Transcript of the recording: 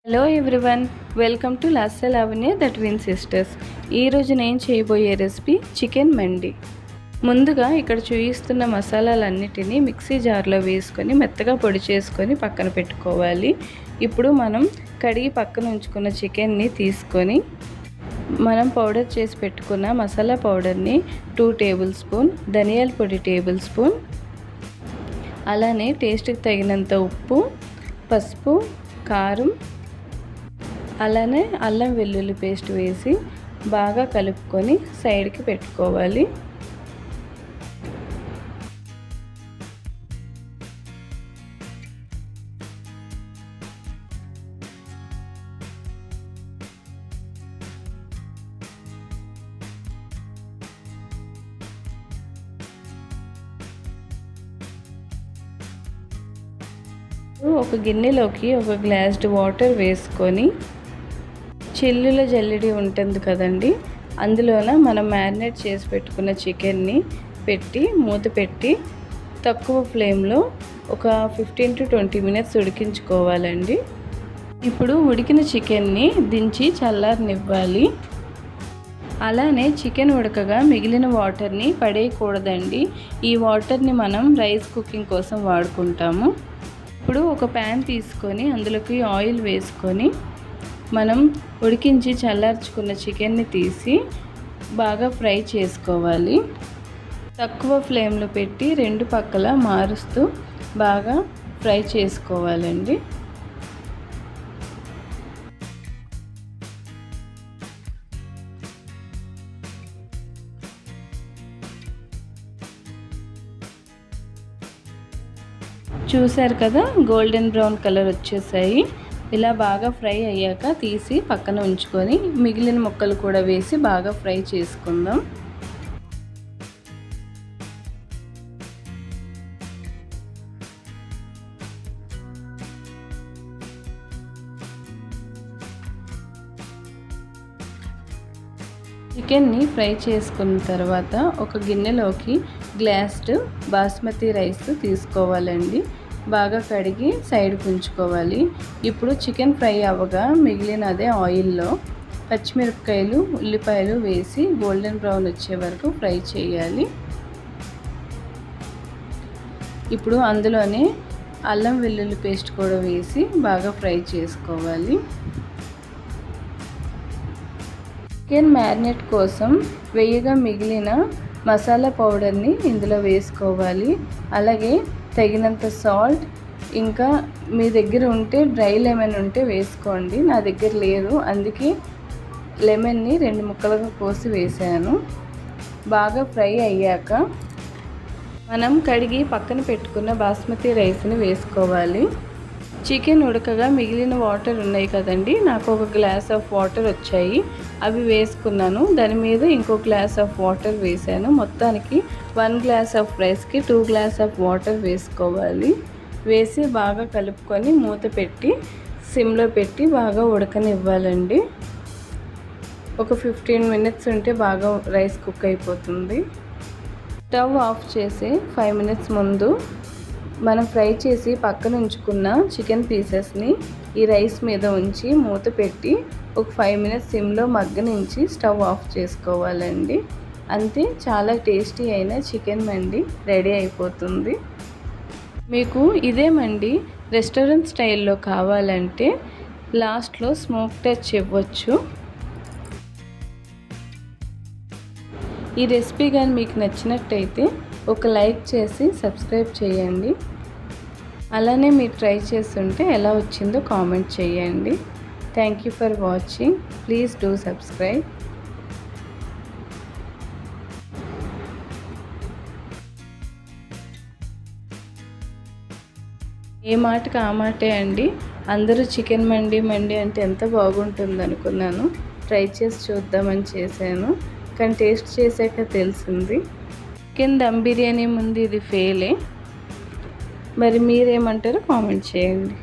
Hello everyone, welcome to Lasya Lavanya the twin sisters. ఈరోజు నేను చేయబోయే రెసిపీ చికెన్ మండి. ముందుగా ఇక్కడ చూపిస్తున్న మసాలాలన్నిటినీ మిక్సీ జార్లో వేసుకొని మెత్తగా పొడి చేసుకొని పక్కన పెట్టుకోవాలి. ఇప్పుడు మనం కడిగి పక్కన ఉంచుకున్న చికెన్ని తీసుకొని మనం పౌడర్ చేసి పెట్టుకున్న మసాలా పౌడర్ని 2 టేబుల్ స్పూన్, ధనియాల పొడి టేబుల్ స్పూన్, అలానే టేస్ట్కి తగినంత ఉప్పు, పసుపు, కారం, అలానే అల్లం వెల్లుల్లి పేస్ట్ వేసి బాగా కలుపుకొని సైడ్కి పెట్టుకోవాలి. ఒక గిన్నెలోకి ఒక గ్లాస్డ్ వాటర్ వేసుకొని చిల్లుల జల్లెడి ఉంటుంది కదండి, అందులోన మనం మ్యారినేట్ చేసి పెట్టుకున్న చికెన్ని పెట్టి మూత పెట్టి తక్కువ ఫ్లేమ్లో ఒక 15 to 20 మినిట్స్ ఉడికించుకోవాలండి. ఇప్పుడు ఉడికిన చికెన్ని దించి చల్లారనివ్వాలి. అలానే చికెన్ ఉడకగా మిగిలిన వాటర్ని పడేయకూడదండి. ఈ వాటర్ని మనం రైస్ కుకింగ్ కోసం వాడుకుంటాము. ఇప్పుడు ఒక ప్యాన్ తీసుకొని అందులోకి ఆయిల్ వేసుకొని మనం ఉడికించి చల్లార్చుకున్న చికెన్ని తీసి బాగా ఫ్రై చేసుకోవాలి. తక్కువ ఫ్లేమ్లో పెట్టి 2 పక్కల మారుస్తూ బాగా ఫ్రై చేసుకోవాలండి. చూసారు కదా, గోల్డెన్ బ్రౌన్ కలర్ వచ్చేసాయి. ఇలా బాగా ఫ్రై అయ్యాక తీసి పక్కన ఉంచుకొని మిగిలిన ముక్కలు కూడా వేసి బాగా ఫ్రై చేసుకుందాం. చికెన్ని ఫ్రై చేసుకున్న తర్వాత ఒక గిన్నెలోకి గ్లాస్డ్ బాస్మతి రైస్ తీసుకోవాలండి. బాగా కడిగి సైడ్కి ఉంచుకోవాలి. ఇప్పుడు చికెన్ ఫ్రై అవ్వగా మిగిలిన అదే ఆయిల్లో పచ్చిమిరపకాయలు, ఉల్లిపాయలు వేసి గోల్డెన్ బ్రౌన్ వచ్చే వరకు ఫ్రై చేయాలి. ఇప్పుడు అందులోనే అల్లం వెల్లుల్లి పేస్ట్ కూడా వేసి బాగా ఫ్రై చేసుకోవాలి. చికెన్ మ్యారినేట్ కోసం వేయగా మిగిలిన మసాలా పౌడర్ని ఇందులో వేసుకోవాలి. అలాగే తగినంత సాల్ట్, ఇంకా మీ దగ్గర ఉంటే డ్రై లెమన్ ఉంటే వేసుకోండి. నా దగ్గర లేదు, అందుకే లెమన్ని 2 ముక్కలుగా కోసి వేసాను. బాగా ఫ్రై అయ్యాక మనం కడిగి పక్కన పెట్టుకున్న బాస్మతి రైస్ని వేసుకోవాలి. చికెన్ ఉడకగా మిగిలిన వాటర్ ఉన్నాయి కదండి, నాకు ఒక గ్లాస్ ఆఫ్ వాటర్ వచ్చాయి, అవి వేసుకున్నాను. దాని మీద ఇంకో గ్లాస్ ఆఫ్ వాటర్ వేసాను. మొత్తానికి 1 గ్లాస్ ఆఫ్ రైస్కి 2 గ్లాస్ ఆఫ్ వాటర్ వేసుకోవాలి. వేసి బాగా కలుపుకొని మూత పెట్టి సిమ్లో పెట్టి బాగా ఉడకనివ్వాలండి. ఒక 15 మినిట్స్ ఉంటే బాగా రైస్ కుక్ అయిపోతుంది. స్టవ్ ఆఫ్ చేసి 5 మినిట్స్ ముందు మనం ఫ్రై చేసి పక్కన ఉంచుకున్న చికెన్ పీసెస్ని ఈ రైస్ మీద ఉంచి మూత పెట్టి ఒక 5 మినిట్స్ సిమ్లో మగ్గనించి స్టవ్ ఆఫ్ చేసుకోవాలండి. అంతే, చాలా టేస్టీ అయిన చికెన్ మండి రెడీ అయిపోతుంది. మీకు ఇదే మండి రెస్టారెంట్ స్టైల్లో కావాలంటే లాస్ట్లో స్మోక్ టచ్ ఇవ్వచ్చు. ఈ రెసిపీ కానీ మీకు నచ్చినట్టయితే ఒక లైక్ చేసి సబ్స్క్రైబ్ చేయండి. అలానే మీరు ట్రై చేస్తుంటే ఎలా వచ్చిందో కామెంట్ చేయండి. Thank you for watching. Please do subscribe. ఏ మాటకు ఆ మాటే అండి. అందరూ చికెన్ మండి అంటే ఎంత బాగుంటుంది అనుకున్నాను. ట్రై చేసి చూద్దామని చేశాను, కానీ టేస్ట్ చేశాక తెలిసింది చికెన్ దమ్ బిర్యానీ ముందు ఇది ఫెయిలే. మరి మీరేమంటారో కామెంట్ చేయండి.